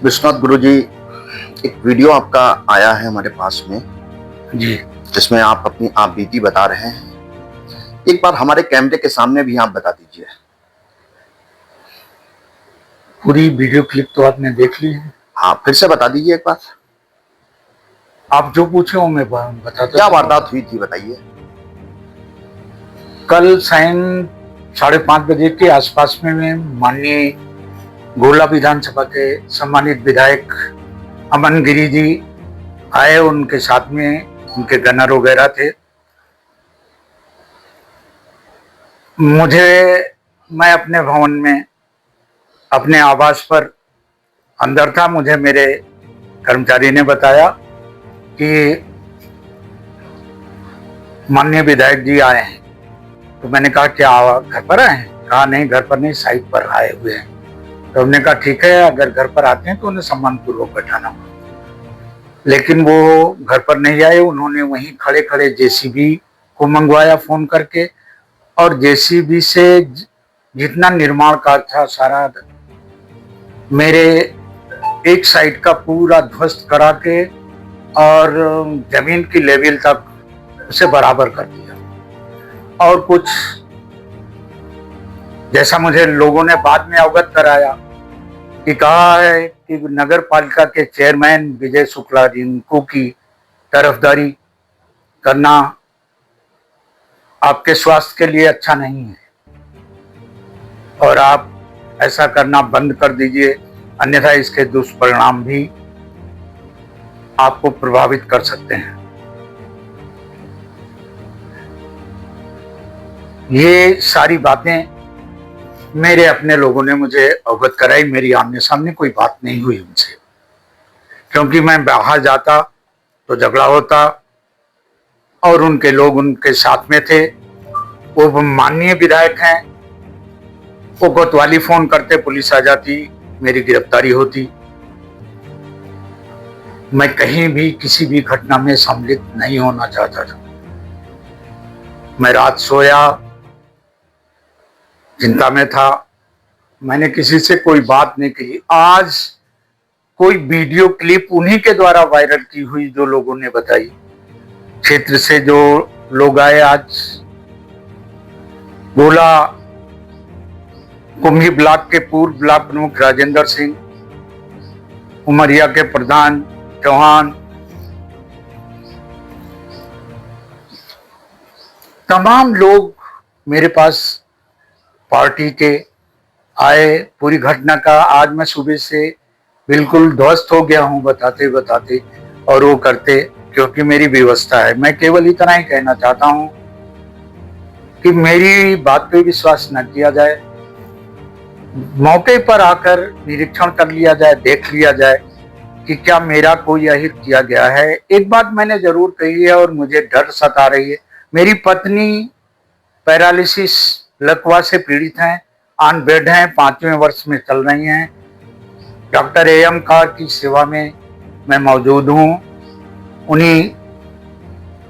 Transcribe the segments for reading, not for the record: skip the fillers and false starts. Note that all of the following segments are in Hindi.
विश्वनाथ गुरु जी, एक वीडियो आपका आया है हमारे पास में जी। जिसमें आप अपनी आप बीती बता रहे हैं। एक बार हमारे कैमरे के सामने भी आप बता दीजिए। पूरी वीडियो क्लिप तो आपने देख ली है। हाँ, फिर से बता दीजिए एक बार। आप जो पूछे वो मैं बताता क्या चलूं। वारदात हुई थी बताइए। कल सायं 5:30 बजे के आसपास में मैं माननीय गोला विधानसभा के सम्मानित विधायक अमन गिरी जी आए, उनके साथ में उनके गनर वगैरह थे। मैं अपने भवन में अपने आवास पर अंदर था। मुझे मेरे कर्मचारी ने बताया कि माननीय विधायक जी आए हैं। तो मैंने कहा क्या घर पर आए हैं? कहा नहीं, घर पर नहीं, साइट पर आए हुए हैं। तो हमने कहा ठीक है, अगर घर पर आते हैं तो उन्हें सम्मानपूर्वक बैठाना। लेकिन वो घर पर नहीं आए। उन्होंने वहीं खड़े खड़े जेसीबी को मंगवाया फोन करके, और जेसीबी से जितना निर्माण कार्य था सारा मेरे एक साइड का पूरा ध्वस्त करा के और जमीन की लेवल तक उसे बराबर कर दिया। और कुछ जैसा मुझे लोगों ने बाद में अवगत कराया कि कहा है कि नगर पालिका के चेयरमैन विजय शुक्ला रिंकू की तरफदारी करना आपके स्वास्थ्य के लिए अच्छा नहीं है, और आप ऐसा करना बंद कर दीजिए, अन्यथा इसके दुष्परिणाम भी आपको प्रभावित कर सकते हैं। ये सारी बातें मेरे अपने लोगों ने मुझे अवगत कराई। मेरी आमने सामने कोई बात नहीं हुई उनसे, क्योंकि मैं बाहर जाता तो झगड़ा होता और उनके लोग उनके साथ में थे। वो माननीय विधायक हैं, वो कोतवाली फोन करते, पुलिस आ जाती, मेरी गिरफ्तारी होती। मैं कहीं भी किसी भी घटना में सम्मिलित नहीं होना चाहता था। मैं रात सोया चिंता में था। मैंने किसी से कोई बात नहीं की। आज कोई वीडियो क्लिप उन्हीं के द्वारा वायरल की हुई जो लोगों ने बताई, क्षेत्र से जो लोग आए। आज गोला कुंभी ब्लॉक के पूर्व ब्लॉक प्रमुख राजेंद्र सिंह, उमरिया के प्रधान चौहान, तमाम लोग मेरे पास पार्टी के आए। पूरी घटना का आज मैं सुबह से बिल्कुल ध्वस्त हो गया हूं बताते बताते और वो करते, क्योंकि मेरी व्यवस्था है। मैं केवल इतना ही कहना चाहता हूं कि मेरी बात पे विश्वास न किया जाए। मौके पर आकर निरीक्षण कर लिया जाए, देख लिया जाए कि क्या मेरा कोई अहित किया गया है। एक बात मैंने जरूर कही है और मुझे डर सता रही है। मेरी पत्नी पैरालिसिस लकवा से पीड़ित हैं, ऑन बेड हैं, 5वें वर्ष में चल रही हैं। डॉक्टर एम कार की सेवा में मैं मौजूद हूं। उन्हीं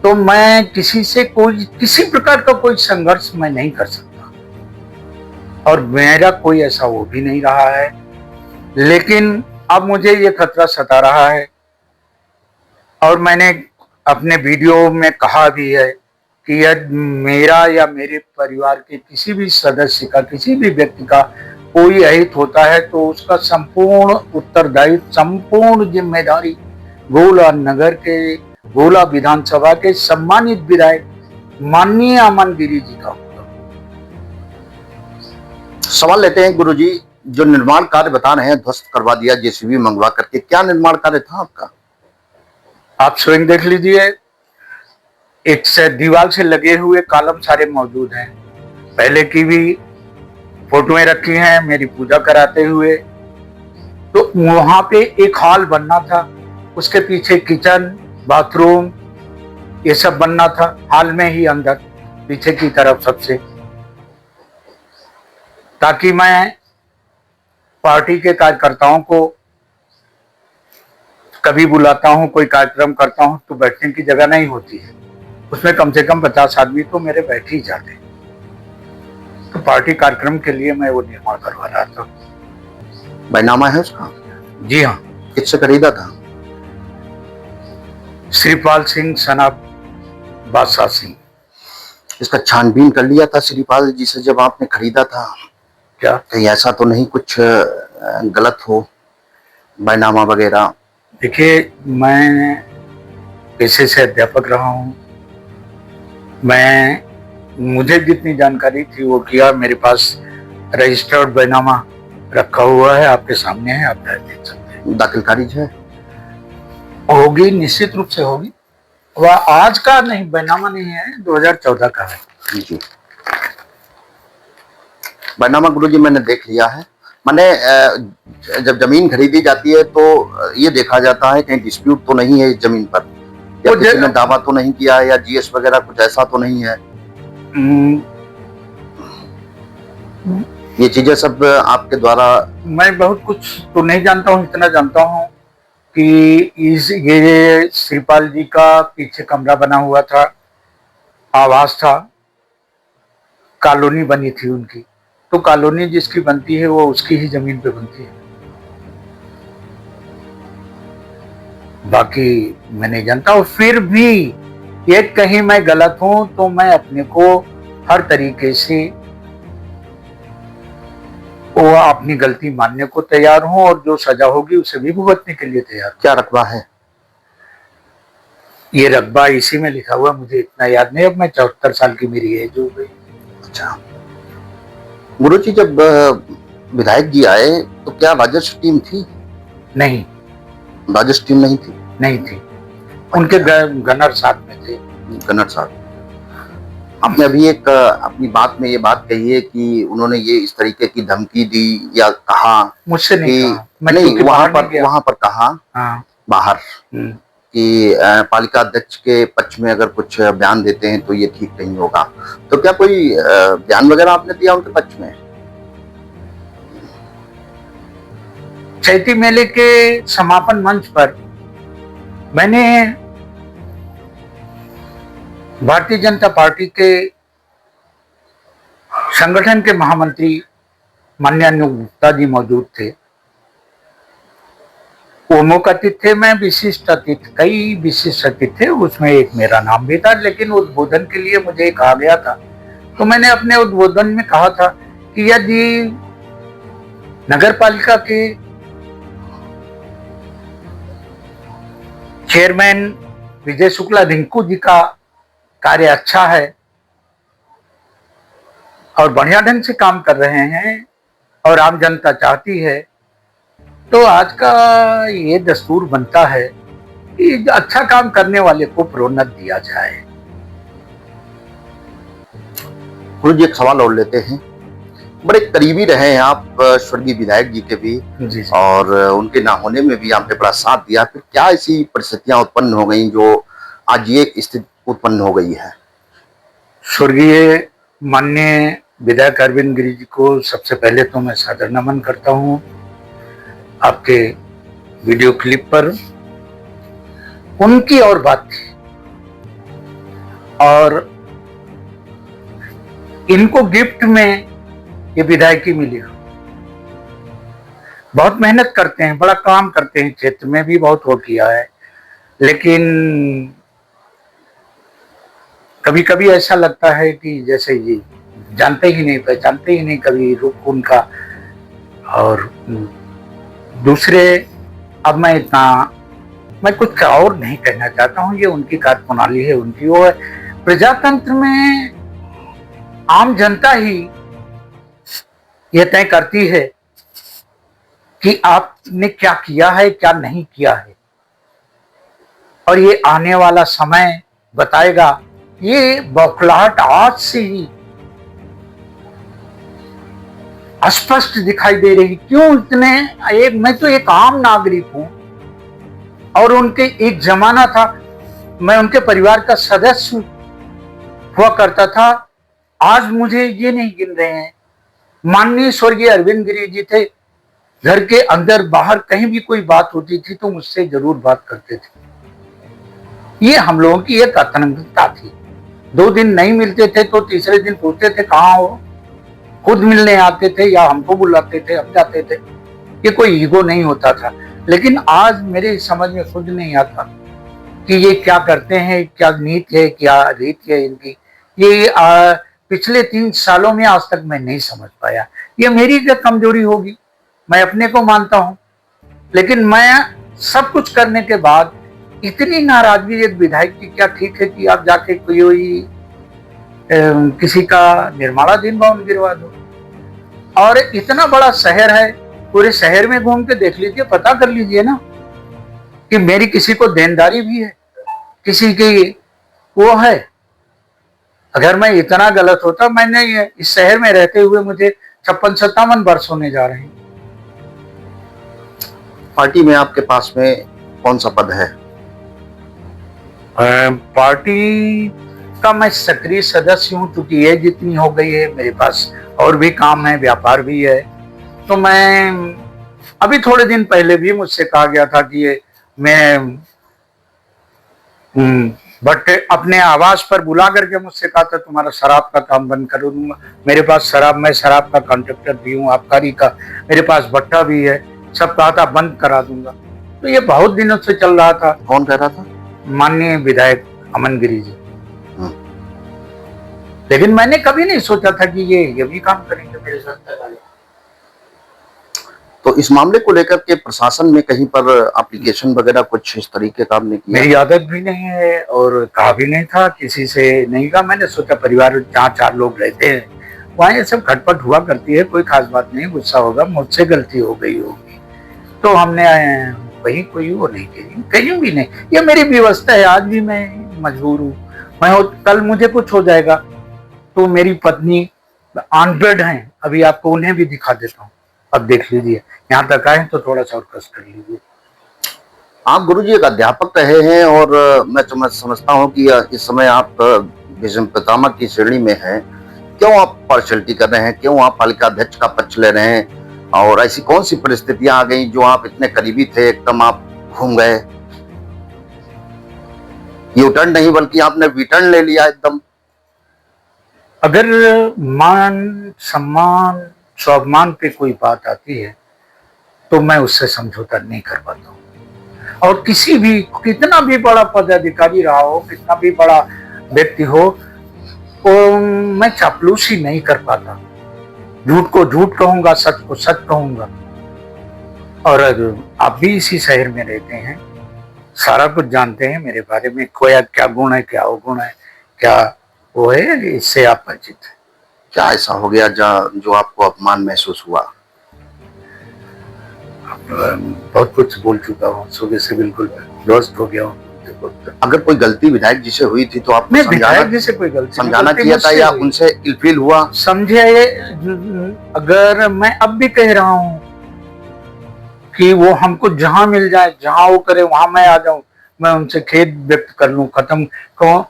तो मैं किसी से किसी प्रकार का कोई संघर्ष मैं नहीं कर सकता, और मेरा कोई ऐसा वो भी नहीं रहा है। लेकिन अब मुझे ये खतरा सता रहा है, और मैंने अपने वीडियो में कहा भी है कि यदि मेरा या मेरे परिवार के किसी भी सदस्य का, किसी भी व्यक्ति का कोई अहित होता है तो उसका संपूर्ण उत्तरदायित्व, संपूर्ण जिम्मेदारी गोला नगर के, गोला विधानसभा के सम्मानित विधायक माननीय अमन गिरी जी का होगा। सवाल लेते हैं गुरु जी, जो निर्माण कार्य बता रहे हैं ध्वस्त करवा दिया जेसीबी मंगवा करके, क्या निर्माण कार्य था आपका? आप स्वयं देख लीजिए। एक से दीवार से लगे हुए कॉलम सारे मौजूद हैं। पहले की भी फोटोएं रखी हैं मेरी पूजा कराते हुए। तो वहां पे एक हॉल बनना था, उसके पीछे किचन, बाथरूम, ये सब बनना था। हॉल में ही अंदर पीछे की तरफ सबसे, ताकि मैं पार्टी के कार्यकर्ताओं को कभी बुलाता हूं, कोई कार्यक्रम करता हूं तो बैठने की जगह नहीं होती है। उसमें कम से कम 50 आदमी तो मेरे बैठ ही जाते। तो पार्टी कार्यक्रम के लिए मैं वो निर्माण करवा रहा था। बैनामा है उसका? जी हाँ, किससे खरीदा था? श्रीपाल सिंह सनाब बादशाह सिंह। इसका छानबीन कर लिया था श्रीपाल जी से जब आपने खरीदा था? क्या? कहीं ऐसा तो नहीं कुछ गलत हो, बैनामा वगैरह? देखिए, मैं पेशे से अध्यापक रहा हूँ। मुझे जितनी जानकारी थी वो किया। मेरे पास रजिस्टर्ड बैनामा रखा हुआ है, आपके सामने है, आप देख सकते हैं। दाखिल खारिज है? होगी, निश्चित रूप से होगी। वह आज का नहीं, बैनामा नहीं है, 2014 का है। जी, बैनामा गुरुजी मैंने देख लिया है। मैंने जब जमीन खरीदी जाती है तो ये देखा जाता है कहीं डिस्प्यूट तो नहीं है इस जमीन पर, या किसी ने दावा तो नहीं किया है, या जीएस वगैरह कुछ ऐसा तो नहीं है? ये चीजें सब आपके द्वारा? मैं बहुत कुछ तो नहीं जानता हूँ, इतना जानता हूँ कि ये श्रीपाल जी का पीछे कमरा बना हुआ था, आवास था, कॉलोनी बनी थी उनकी। तो कॉलोनी जिसकी बनती है वो उसकी ही जमीन पे बनती है। बाकी मैं नहीं जानता। और फिर भी ये कहीं मैं गलत हूं तो मैं अपने को हर तरीके से वो अपनी गलती मानने को तैयार हूं, और जो सजा होगी उसे भी भुगतने के लिए तैयार। क्या रकबा है? ये रकबा इसी में लिखा हुआ, मुझे इतना याद नहीं। अब मैं 74 साल की मेरी एज हो गई। अच्छा गुरुजी, जब विधायक जी आए तो क्या राजस्व टीम थी? नहीं, राजस्व टीम नहीं थी? नहीं थी। उनके गनर साथ में थे। गनर साहब, आपने अभी एक अपनी बात में ये बात कही है कि उन्होंने ये इस तरीके की धमकी दी या कहा? मुझसे नहीं कहा, मैं नहीं, वहां पर कहा। हाँ। बाहर कि पालिका अध्यक्ष के पक्ष में अगर कुछ बयान देते हैं तो ये ठीक नहीं होगा, तो क्या कोई बयान वगैरह आपने दिया उनके पक्ष में? चैती मेले के समापन मंच पर मैंने भारतीय जनता पार्टी के संगठन के महामंत्री माननीय अनूप गुप्ता जी मौजूद थे। वो मुख्य अतिथि थे, मैं विशिष्ट अतिथि, कई विशिष्ट अतिथि थे, उसमें एक मेरा नाम भी था। लेकिन उद्बोधन के लिए मुझे कहा गया था, तो मैंने अपने उद्बोधन में कहा था कि यदि नगर पालिका के चेयरमैन विजय शुक्ला रिंकू जी का कार्य अच्छा है और बढ़िया ढंग से काम कर रहे हैं और आम जनता चाहती है, तो आज का ये दस्तूर बनता है कि अच्छा काम करने वाले को प्रोन्नत दिया जाए। गुरुजी, एक सवाल और लेते हैं। बड़े करीबी रहे हैं आप स्वर्गीय विधायक जी के भी, जी। और उनके ना होने में भी आपने बड़ा साथ दिया। फिर क्या ऐसी परिस्थितियां उत्पन्न हो गई जो आज ये स्थिति उत्पन्न हो गई है? स्वर्गीय माननीय विधायक अरविंद गिरी जी को सबसे पहले तो मैं सादर नमन करता हूँ। आपके वीडियो क्लिप पर उनकी और बात थी, और इनको गिफ्ट में ये विधायकी मिली। बहुत मेहनत करते हैं, बड़ा काम करते हैं, क्षेत्र में भी बहुत वो किया है, लेकिन कभी कभी ऐसा लगता है कि जैसे ये जानते ही नहीं, पहचानते ही नहीं कभी रुख उनका। और दूसरे, अब मैं कुछ और नहीं कहना चाहता हूँ। ये उनकी कार्यप्रणाली है, उनकी वो है। प्रजातंत्र में आम जनता ही ये तय करती है कि आपने क्या किया है, क्या नहीं किया है, और ये आने वाला समय बताएगा। ये बौखलाहट आज से ही स्पष्ट दिखाई दे रही। क्यों इतने मैं तो एक आम नागरिक हूं, और उनके एक जमाना था मैं उनके परिवार का सदस्य हुआ करता था। आज मुझे ये नहीं गिन रहे हैं। माननीय स्वर्गीय अरविंद गिरी जी थे, घर के अंदर बाहर कहीं भी कोई बात होती थी तो मुझसे जरूर बात करते थे। ये हम लोगों की एक आतंकता थी। 2 दिन नहीं मिलते थे तो तीसरे दिन पूछते थे कहाँ हो, खुद मिलने आते थे या हमको बुलाते थे, हम जाते थे। ये कोई ईगो नहीं होता था। लेकिन आज मेरे समझ में खुद नहीं आता कि ये क्या करते हैं, क्या नीति है, क्या रीति है इनकी। ये पिछले 3 सालों में आज तक मैं नहीं समझ पाया। ये मेरी क्या कमजोरी होगी, मैं अपने को मानता हूं, लेकिन मैं सब कुछ करने के बाद इतनी नाराजगी एक विधायक की, क्या ठीक है कि आप जाके कोई किसी का निर्माणाधीन भवन गिरवा दो। और इतना बड़ा शहर है, पूरे शहर में घूम के देख लीजिए, पता कर लीजिए ना कि मेरी किसी को देनदारी भी है, किसी की वो है। अगर मैं इतना गलत होता, मैंने इस शहर में रहते हुए मुझे 56-57 वर्ष होने जा रहे हैं। पार्टी में आपके पास में कौन सा पद है? पार्टी का मैं सक्रिय सदस्य हूँ, क्योंकि एज जितनी हो गई है, मेरे पास और भी काम है, व्यापार भी है। तो मैं अभी थोड़े दिन पहले भी मुझसे कहा गया था कि ये मैं बट अपने आवास पर बुला करके मुझसे कहा था तुम्हारा शराब का काम बंद कर दूंगा। मेरे पास मैं शराब का कॉन्ट्रैक्टर भी हूँ, आबकारी का, मेरे पास भट्टा भी है, सब कहा था बंद करा दूंगा। तो ये बहुत दिनों से चल रहा था। कौन कह रहा था? माननीय विधायक अमन गिरी जी। लेकिन मैंने कभी नहीं सोचा था कि ये भी काम करेंगे मेरे साथ। तो इस मामले को लेकर के प्रशासन में कहीं पर एप्लीकेशन वगैरह कुछ इस तरीके का आपने किया? मेरी आदत भी नहीं है और कहा भी नहीं था, किसी से नहीं कहा। मैंने सोचा परिवार जहाँ 4 लोग रहते हैं वहाँ ये सब खटपट हुआ करती है, कोई खास बात नहीं, गुस्सा होगा, मुझसे गलती हो गई होगी। तो हमने वही कोई वो नहीं कहीं भी नहीं। ये मेरी व्यवस्था है, आज भी मैं मजबूर हूँ। कल मुझे कुछ हो जाएगा तो मेरी पत्नी ऑन बेड है, अभी आपको उन्हें भी दिखा देता हूँ, अब देख लीजिए। यहाँ तक आए तो थोड़ा सा और कष्ट कर लीजिए। आप गुरुजी एक अध्यापक रहे हैं और मैं समझता हूँ कि इस समय आप भीष्म पितामह की श्रेणी में हैं। क्यों आप पार्शलिटी कर रहे हैं? क्यों आप पालिका अध्यक्ष का पक्ष ले रहे हैं? और ऐसी कौन सी परिस्थितियां आ गई जो आप इतने करीबी थे, एकदम आप घूम गए? यू टर्न नहीं बल्कि आपने वी टर्न ले लिया एकदम। अगर मान सम्मान स्वाभिमान पे कोई बात आती है तो मैं उससे समझौता नहीं कर पाता हूँ। और किसी भी, कितना भी बड़ा पदाधिकारी रहा हो, कितना भी बड़ा व्यक्ति हो, तो मैं चापलूसी नहीं कर पाता। झूठ को झूठ कहूंगा, सच को सच कहूंगा। और आप भी इसी शहर में रहते हैं, सारा कुछ जानते हैं मेरे बारे में, क्या गुण है, क्या अवगुण है, क्या वो है, इससे आप परिचित हैं। क्या ऐसा हो गया जो आपको अपमान महसूस हुआ? बहुत कुछ बोल चुका हूँ, सुबह से बिल्कुल ध्वस्त हो गया हूँ। अगर कोई गलती विधायक जी से हुई थी तो आपने विधायक जी से कोई गलती समझाना चाहिए था या उनसे इलफील हुआ? समझे, अगर मैं अब भी कह रहा हूँ कि वो हमको जहां मिल जाए, जहां वो करे वहां मैं आ जाऊं, मैं उनसे खेद व्यक्त कर लूं, खत्म कहूं।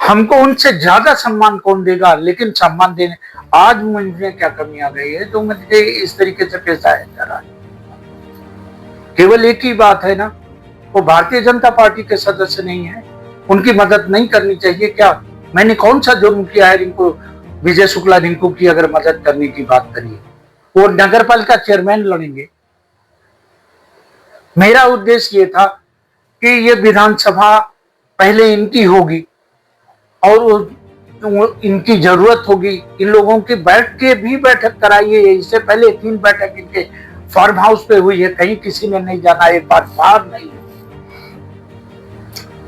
हमको उनसे ज्यादा सम्मान कौन देगा? लेकिन सम्मान देने आज मुझे क्या कमी आ गई है जो मुझे इस तरीके से पेश आया जा रहा है? केवल एक ही बात है ना, वो भारतीय जनता पार्टी के सदस्य नहीं है, उनकी मदद नहीं करनी चाहिए क्या? मैंने कौन सा जुर्म किया है इनको, विजय शुक्ला रिंकू की अगर मदद करने की बात करिए? वो नगर पालिका चेयरमैन लड़ेंगे। मेरा उद्देश्य ये था कि ये विधानसभा पहले इनकी होगी और इनकी जरूरत होगी, इन लोगों की बैठ के भी बैठक कराइए। इससे पहले 3 बैठक इनके फार्म हाउस पे हुई है, कहीं किसी ने नहीं जाना, एक बार बाहर नहीं।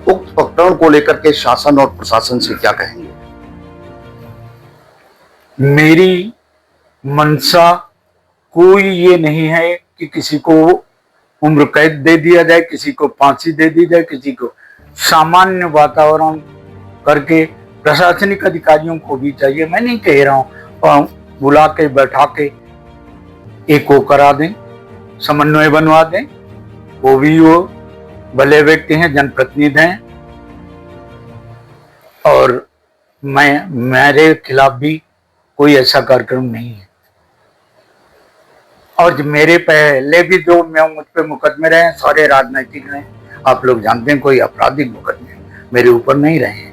उक्त प्रकरण को लेकर के शासन और प्रशासन से क्या कहेंगे? मेरी मंशा कोई ये नहीं है कि किसी को उम्र कैद दे दिया जाए, किसी को फांसी दे दी जाए, किसी को सामान्य वातावरण करके प्रशासनिक अधिकारियों को भी चाहिए। मैं नहीं कह रहा हूं बुला के बैठा के एक वो करा दें, समन्वय बनवा दें, वो भी वो भले व्यक्ति हैं, जनप्रतिनिधि हैं, और मेरे खिलाफ भी कोई ऐसा कार्यक्रम नहीं है। और मेरे पहले भी जो मुझ पे मुकदमे रहे सारे राजनीतिक रहे, आप लोग जानते हैं, कोई आपराधिक मुकदमे मेरे ऊपर नहीं रहे हैं।